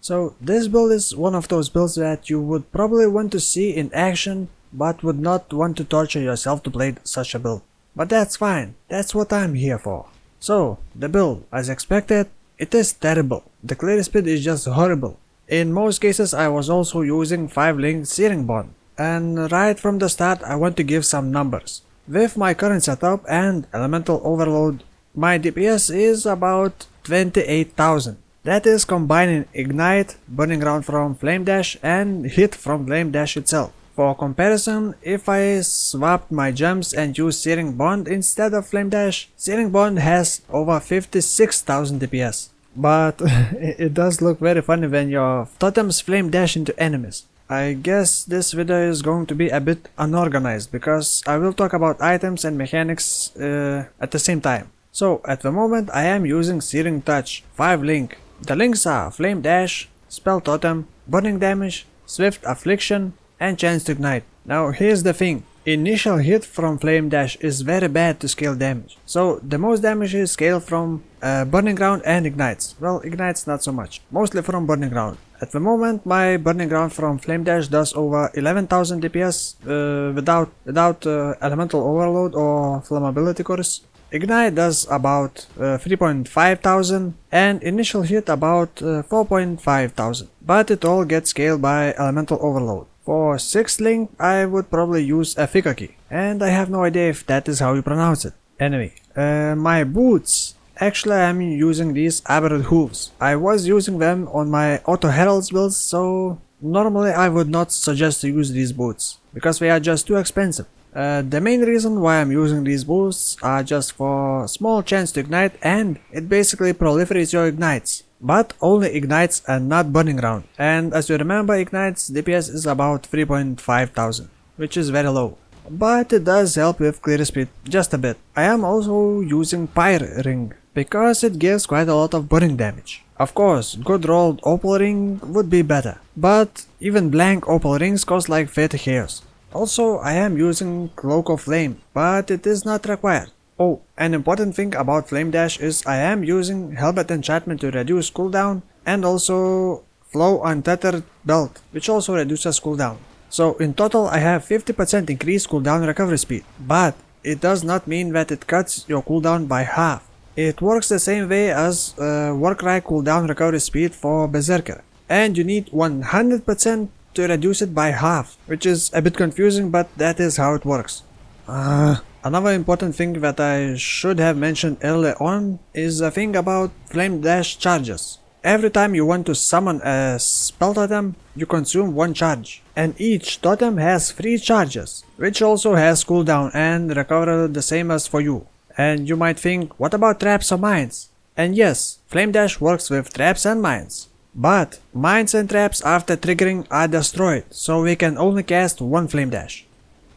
So this build is one of those builds that you would probably want to see in action, but would not want to torture yourself to play such a build. But that's fine, that's what I'm here for. So, the build, as expected, it is terrible. The clear speed is just horrible. In most cases I was also using 5-link Searing Bond. And right from the start I want to give some numbers. With my current setup and Elemental Overload, my DPS is about 28,000. That is combining Ignite, Burning Ground from Flame Dash and Hit from Flame Dash itself. For comparison, if I swapped my gems and used Searing Bond instead of Flame Dash, Searing Bond has over 56,000 DPS. But it does look very funny when your totems Flame Dash into enemies. I guess this video is going to be a bit unorganized because I will talk about items and mechanics at the same time. So at the moment I am using Searing Touch, 5-link. The links are Flame Dash, Spell Totem, Burning Damage, Swift Affliction, and Chance to Ignite. Now here's the thing, initial hit from Flame Dash is very bad to scale damage. So the most damage is scaled from Burning Ground and Ignites. Well, Ignites not so much, mostly from Burning Ground. At the moment my Burning Ground from Flame Dash does over 11,000 DPS without Elemental Overload or Flammability course. Ignite does about 3,500 and initial hit about 4,500, but it all gets scaled by Elemental Overload. For 6th link I would probably use a Fika key, and I have no idea if that is how you pronounce it. Anyway, my boots. Actually I am using these Abberath Hooves. I was using them on my Auto Heralds builds, so normally I would not suggest to use these boots, because they are just too expensive. The main reason why I'm using these boosts are just for small chance to ignite, and it basically proliferates your ignites. But only ignites and not burning ground. And as you remember, ignites DPS is about 3,500, which is very low. But it does help with clear speed just a bit. I am also using Pyre ring because it gives quite a lot of burning damage. Of course, good rolled opal ring would be better, but even blank opal rings cost like 30 chaos. Also, I am using Cloak of Flame, but it is not required. Oh, an important thing about Flame Dash is I am using Helmet enchantment to reduce cooldown, and also Flow Untethered belt, which also reduces cooldown. So in total I have 50% increased cooldown recovery speed, but it does not mean that it cuts your cooldown by half. It works the same way as Warcry cooldown recovery speed for Berserker, and you need 100% to reduce it by half, which is a bit confusing, but that is how it works. Another important thing that I should have mentioned earlier on is a thing about Flame Dash charges. Every time you want to summon a spell totem, you consume 1 charge, and each totem has 3 charges, which also has cooldown and recover the same as for you. And you might think, what about traps or mines? And yes, Flame Dash works with traps and mines. But mines and traps after triggering are destroyed, so we can only cast 1 Flame Dash.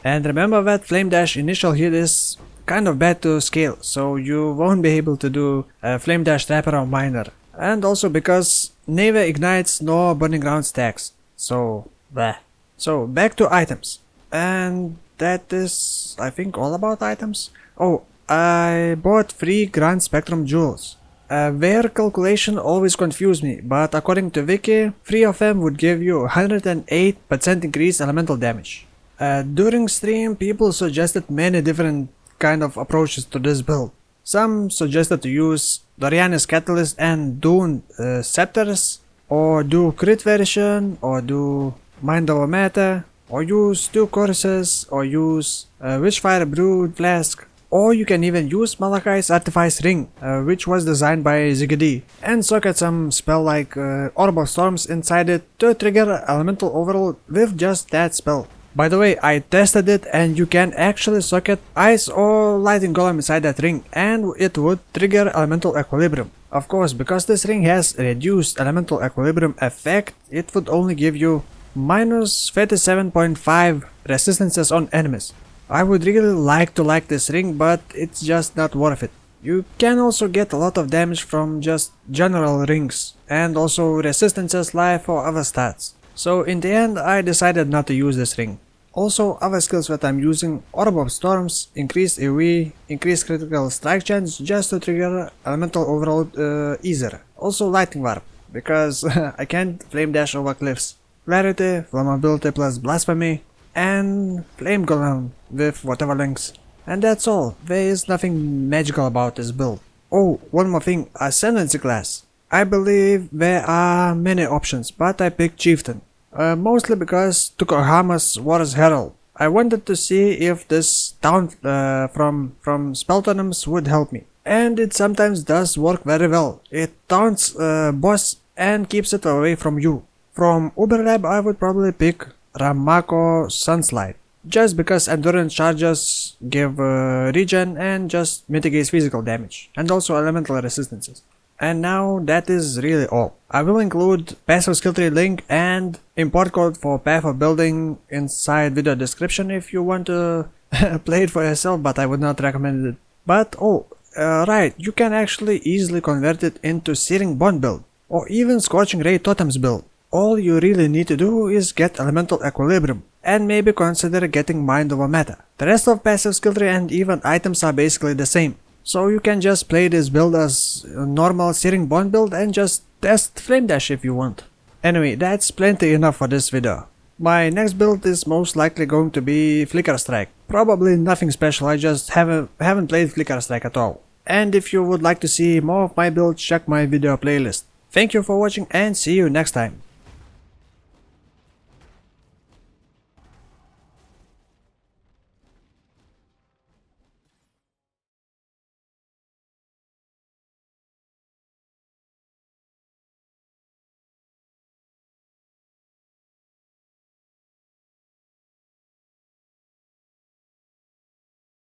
And remember that Flame Dash initial hit is kind of bad to scale, so you won't be able to do a Flame Dash Trapper or Miner. And also because neither ignites nor burning ground stacks, so bleh. So back to items, and that is I think all about items. Oh, I bought 3 Grand Spectrum jewels. Their calculation always confused me, but according to Wiki, 3 of them would give you 108% increased elemental damage. During stream, people suggested many different kind of approaches to this build. Some suggested to use Dorianis Catalyst and Dune Scepters, or do crit version, or do Mind over Matter, or use 2 courses, or use Witchfire Brood Flask, or you can even use Malachai's Artifice Ring, which was designed by Ziggy, and socket some spell like Orb of Storms inside it to trigger Elemental Overload with just that spell. By the way, I tested it and you can actually socket Ice or Lightning Golem inside that ring and it would trigger Elemental Equilibrium. Of course, because this ring has reduced Elemental Equilibrium effect, it would only give you minus 37.5 resistances on enemies. I would really like to like this ring, but it's just not worth it. You can also get a lot of damage from just general rings, and also resistances life or other stats. So in the end I decided not to use this ring. Also other skills that I'm using: Orb of Storms, increased AoE, increased critical strike chance just to trigger Elemental Overload easier. Also Lightning Warp. because I can't flame dash over cliffs. Clarity, flammability plus blasphemy, and flame cooldown with whatever links. And that's all. There is nothing magical about this build. Oh, one more thing, Ascendancy class. I believe there are many options, but I picked Chieftain. Mostly because Tukohama's War's Herald. I wanted to see if this taunt from spell totems would help me. And it sometimes does work very well. It taunts boss and keeps it away from you. From Uber Lab I would probably pick Ramako Sunslide. Just because endurance charges give regen and just mitigates physical damage. And also elemental resistances. And now that is really all. I will include passive skill tree link and import code for Path of Building inside video description if you want to play it for yourself, but I would not recommend it. But right, you can actually easily convert it into Searing Bond build or even Scorching Ray totems build. All you really need to do is get elemental equilibrium and maybe consider getting mind over matter. The rest of passive skill tree and even items are basically the same. So you can just play this build as a normal Searing Bond build and just test Flame Dash if you want. Anyway, that's plenty enough for this video. My next build is most likely going to be Flicker Strike. Probably nothing special, I just haven't played Flicker Strike at all. And if you would like to see more of my builds, check my video playlist. Thank you for watching and see you next time.